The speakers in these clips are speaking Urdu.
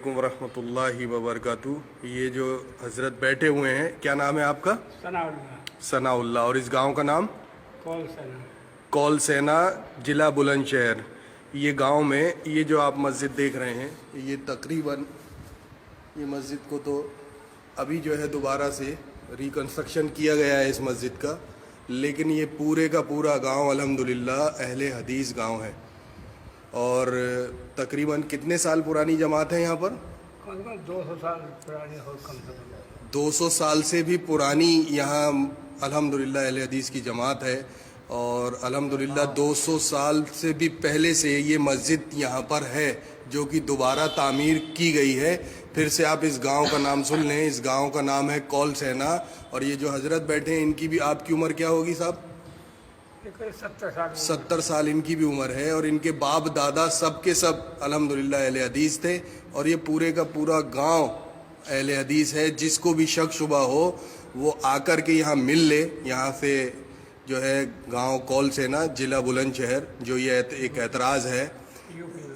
علیکم ورحمۃ اللہ وبرکاتہ۔ یہ جو حضرت بیٹھے ہوئے ہیں، کیا نام ہے آپ کا؟ ثناء اللہ ثناء اللہ۔ اور اس گاؤں کا نام؟ کول سنا کول سینا، ضلع بلند شہر۔ یہ گاؤں میں یہ جو آپ مسجد دیکھ رہے ہیں، یہ تقریباً یہ مسجد کو تو ابھی جو ہے دوبارہ سے ریکنسٹرکشن کیا گیا ہے اس مسجد کا، لیکن یہ پورے کا پورا گاؤں الحمدللہ اہل حدیث گاؤں ہے۔ اور تقریباً کتنے سال پرانی جماعت ہے یہاں پر؟ کم سے کم 200 سال پرانی ہو، کم سے کم 200 سال سے بھی پرانی یہاں الحمدللہ اہل حدیث کی جماعت ہے۔ اور الحمدللہ 200 سال سے بھی پہلے سے یہ مسجد یہاں پر ہے، جو کہ دوبارہ تعمیر کی گئی ہے۔ پھر سے آپ اس گاؤں کا نام سن لیں، اس گاؤں کا نام ہے کول سینا۔ اور یہ جو حضرت بیٹھے ہیں، ان کی بھی آپ کی عمر کیا ہوگی صاحب؟ 70 سال 70 سال ان کی بھی عمر ہے، اور ان کے باپ دادا سب کے سب الحمدللہ اہل حدیث تھے۔ اور یہ پورے کا پورا گاؤں اہل حدیث ہے۔ جس کو بھی شک شبہ ہو وہ آ کر کے یہاں مل لے۔ یہاں سے جو ہے گاؤں کول سینا، ضلع بلند شہر، جو یہ ایک اعتراض ہے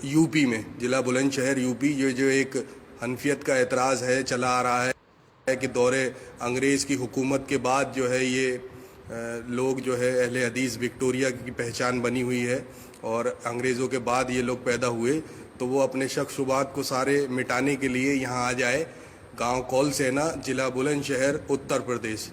یو پی میں، ضلع بلند شہر یو پی، یہ جو ایک حنفیت کا اعتراض ہے چلا آ رہا ہے کہ دور انگریز کی حکومت کے بعد جو ہے یہ لوگ جو ہے اہل حدیث وکٹوریہ کی پہچان بنی ہوئی ہے، اور انگریزوں کے بعد یہ لوگ پیدا ہوئے، تو وہ اپنے شک شبہات کو سارے مٹانے کے لیے یہاں آ جائے۔ گاؤں کول سینا، ضلع بلند شہر، اتر پردیش۔